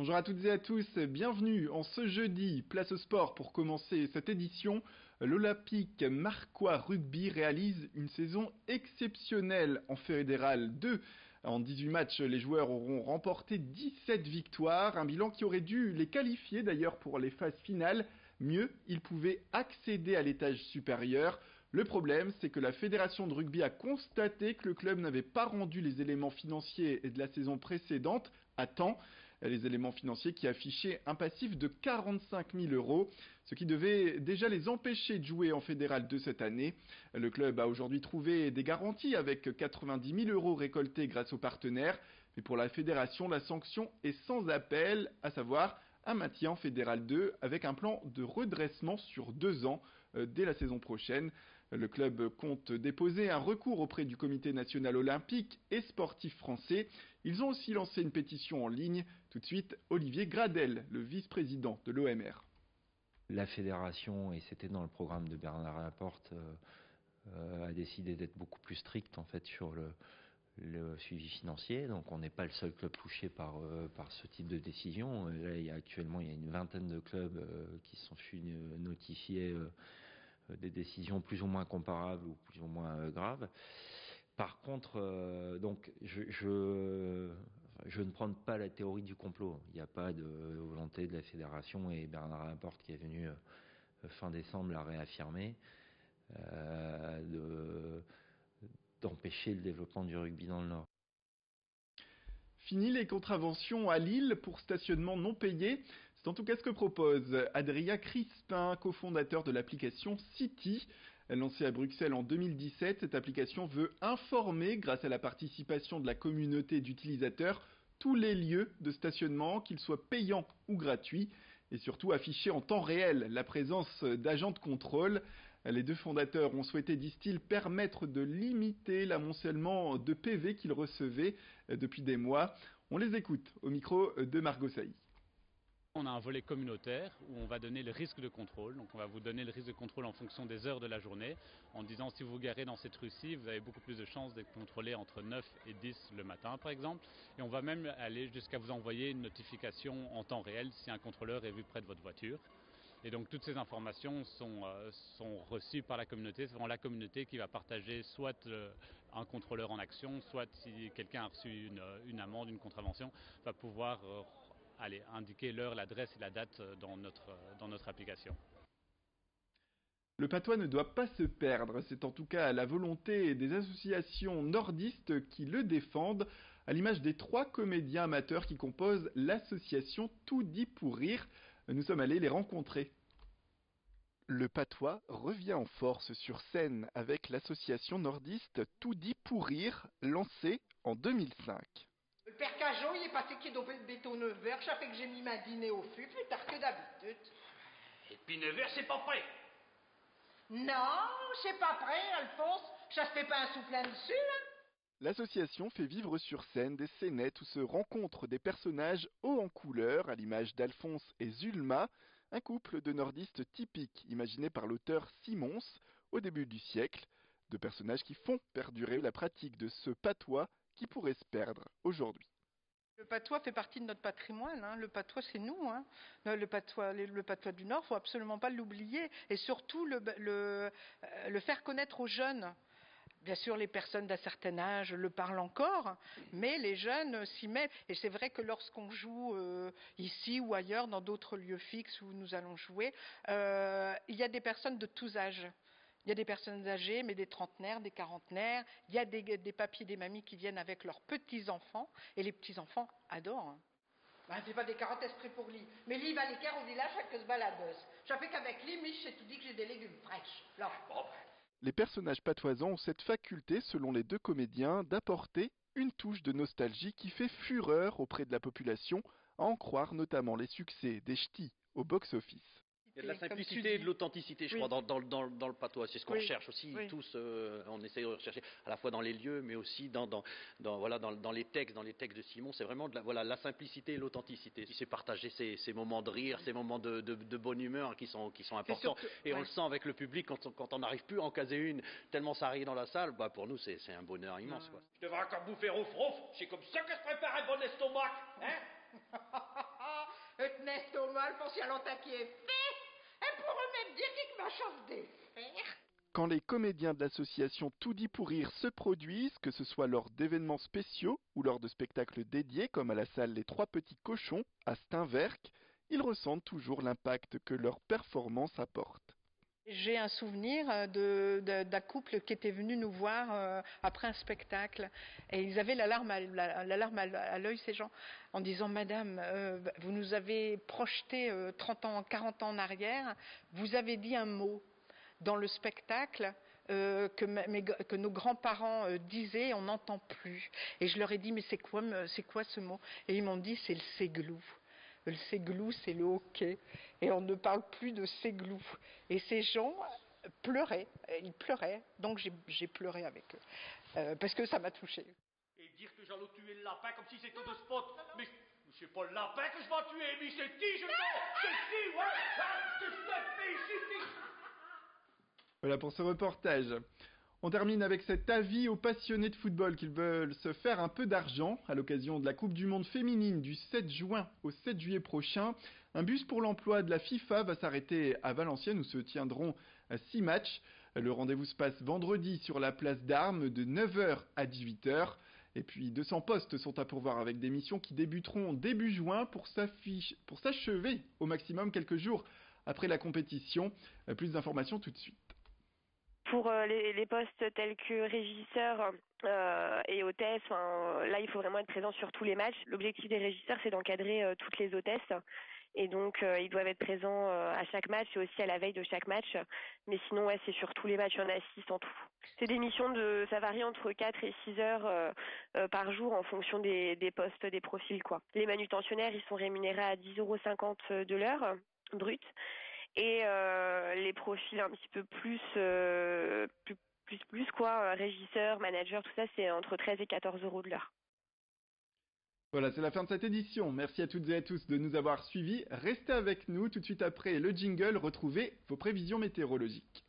Bonjour à toutes et à tous, bienvenue en ce jeudi, place au sport pour commencer cette édition. L'Olympique Marcois Rugby réalise une saison exceptionnelle en Fédéral 2. En 18 matchs, les joueurs auront remporté 17 victoires, un bilan qui aurait dû les qualifier d'ailleurs pour les phases finales. Mieux, ils pouvaient accéder à l'étage supérieur. Le problème, c'est que la fédération de rugby a constaté que le club n'avait pas rendu les éléments financiers de la saison précédente à temps. Les éléments financiers qui affichaient un passif de 45 000 €, ce qui devait déjà les empêcher de jouer en Fédéral 2 cette année. Le club a aujourd'hui trouvé des garanties avec 90 000 € récoltés grâce aux partenaires. Mais pour la fédération, la sanction est sans appel, à savoir un maintien en Fédéral 2 avec un plan de redressement sur 2 ans dès la saison prochaine. Le club compte déposer un recours auprès du Comité national olympique et sportif français. Ils ont aussi lancé une pétition en ligne. Tout de suite, Olivier Gradel, le vice-président de l'OMR. La fédération, et c'était dans le programme de Bernard Laporte, a décidé d'être beaucoup plus stricte en fait sur le suivi financier. Donc on n'est pas le seul club touché par ce type de décision. Là, actuellement, il y a une vingtaine de clubs qui se sont fait notifier des décisions plus ou moins comparables ou plus ou moins graves. Par contre, donc je ne prends pas la théorie du complot. Il n'y a pas de volonté de la fédération, et Bernard Laporte qui est venu fin décembre l'a réaffirmé, d'empêcher le développement du rugby dans le Nord. Fini les contraventions à Lille pour stationnement non payé. C'est en tout cas ce que propose Adrien Crispin, cofondateur de l'application City. Lancée à Bruxelles en 2017, cette application veut informer, grâce à la participation de la communauté d'utilisateurs, tous les lieux de stationnement, qu'ils soient payants ou gratuits, et surtout afficher en temps réel la présence d'agents de contrôle. Les deux fondateurs ont souhaité, disent-ils, permettre de limiter l'amoncellement de PV qu'ils recevaient depuis des mois. On les écoute au micro de Margot Sailly. On a un volet communautaire où on va donner le risque de contrôle. Donc on va vous donner le risque de contrôle en fonction des heures de la journée, en disant si vous vous garez dans cette rue-ci, vous avez beaucoup plus de chances d'être contrôlé entre 9 et 10 le matin par exemple. Et on va même aller jusqu'à vous envoyer une notification en temps réel si un contrôleur est vu près de votre voiture. Et donc toutes ces informations sont reçues par la communauté. C'est vraiment la communauté qui va partager soit un contrôleur en action, soit si quelqu'un a reçu une amende, une contravention, va pouvoir indiquer l'heure, l'adresse et la date dans notre application. Le patois ne doit pas se perdre, c'est en tout cas la volonté des associations nordistes qui le défendent, à l'image des 3 comédiens amateurs qui composent l'association Tout dit pour rire. Nous sommes allés les rencontrer. Le patois revient en force sur scène avec l'association nordiste Tout dit pour rire, lancée en 2005. Le père Cajot, il est passé qu'il est béton 9h, ça fait que j'ai mis ma dîner au fût, plus tard que d'habitude. Et puis 9h, c'est pas prêt. Non, c'est pas prêt, Alphonse, ça se fait pas un sou plein dessus, là. L'association fait vivre sur scène des scénettes où se rencontrent des personnages hauts en couleur, à l'image d'Alphonse et Zulma, un couple de nordistes typiques imaginé par l'auteur Simons au début du siècle, de personnages qui font perdurer la pratique de ce patois qui pourrait se perdre aujourd'hui. Le patois fait partie de notre patrimoine, hein. Le patois, c'est nous, hein. Le patois du Nord, faut absolument pas l'oublier, et surtout le faire connaître aux jeunes. Bien sûr, les personnes d'un certain âge le parlent encore, mais les jeunes s'y mettent. Et c'est vrai que lorsqu'on joue ici ou ailleurs, dans d'autres lieux fixes où nous allons jouer, il y a des personnes de tous âges. Il y a des personnes âgées, mais des trentenaires, des quarantenaires. Il y a des papis, des mamies qui viennent avec leurs petits-enfants. Et les petits-enfants adorent. Ben, c'est pas des carottes esprits pour lui. Mais lui, il va les faire au village avec se baladeuse. Ça fait qu'avec lui, Mich, j'ai tout dit que j'ai des légumes fraîches. Là. Les personnages patoisans ont cette faculté, selon les deux comédiens, d'apporter une touche de nostalgie qui fait fureur auprès de la population, à en croire notamment les succès des ch'tis au box-office. Il y a de la simplicité et de l'authenticité, je crois, dans le patois. C'est ce qu'on recherche aussi, tous. On essaie de rechercher à la fois dans les lieux, mais aussi dans les textes de Simon. C'est vraiment la simplicité et l'authenticité. C'est partager ces moments de rire, ces moments de bonne humeur qui sont importants. Et on le sent avec le public quand on n'arrive plus à en caser une, tellement ça rit dans la salle. Bah, pour nous, c'est un bonheur immense, quoi. Je devrais encore bouffer rouf. C'est comme ça que se prépare un bon estomac, hein. l'estomac, le pension à longtemps qui est fait. Et pour eux-mêmes dire qu'il m'a chance de faire. Quand les comédiens de l'association Tout dit pour rire se produisent, que ce soit lors d'événements spéciaux ou lors de spectacles dédiés comme à la salle Les Trois Petits Cochons à Steinwerk, ils ressentent toujours l'impact que leur performance apporte. J'ai un souvenir d'un couple qui était venu nous voir après un spectacle et ils avaient la larme à l'œil, ces gens, en disant « Madame, vous nous avez projeté 30 ans, 40 ans en arrière, vous avez dit un mot dans le spectacle que nos grands-parents disaient, on n'entend plus. » Et je leur ai dit « Mais c'est quoi ce mot ?» Et ils m'ont dit « C'est le séglou. » Le séglou, c'est le hockey. Et on ne parle plus de séglou. Et ces gens pleuraient. Ils pleuraient. Donc j'ai pleuré avec eux. Parce que ça m'a touchée. Et dire que j'allais tuer le lapin comme si c'était de spot. Mais c'est pas le lapin que je vais tuer, mais c'est qui je veux. C'est qui, ouais. C'est ce que Voilà pour ce reportage. On termine avec cet avis aux passionnés de football qu'ils veulent se faire un peu d'argent à l'occasion de la Coupe du Monde féminine du 7 juin au 7 juillet prochain. Un bus pour l'emploi de la FIFA va s'arrêter à Valenciennes où se tiendront 6 matchs. Le rendez-vous se passe vendredi sur la place d'Armes de 9h à 18h. Et puis 200 postes sont à pourvoir avec des missions qui débuteront début juin pour s'achever au maximum quelques jours après la compétition. Plus d'informations tout de suite. Pour les postes tels que régisseur et hôtesse, là il faut vraiment être présent sur tous les matchs. L'objectif des régisseurs c'est d'encadrer toutes les hôtesses et donc ils doivent être présents à chaque match et aussi à la veille de chaque match. Mais sinon ouais, c'est sur tous les matchs, il y en a 6 en tout. C'est des missions ça varie entre 4 et 6 heures par jour en fonction des postes, des profils quoi. Les manutentionnaires ils sont rémunérés à 10,50 € de l'heure brut. Et les profils un petit peu plus quoi, régisseur, manager, tout ça, c'est entre 13 et 14 € de l'heure. Voilà, c'est la fin de cette édition. Merci à toutes et à tous de nous avoir suivis. Restez avec nous tout de suite après le jingle. Retrouvez vos prévisions météorologiques.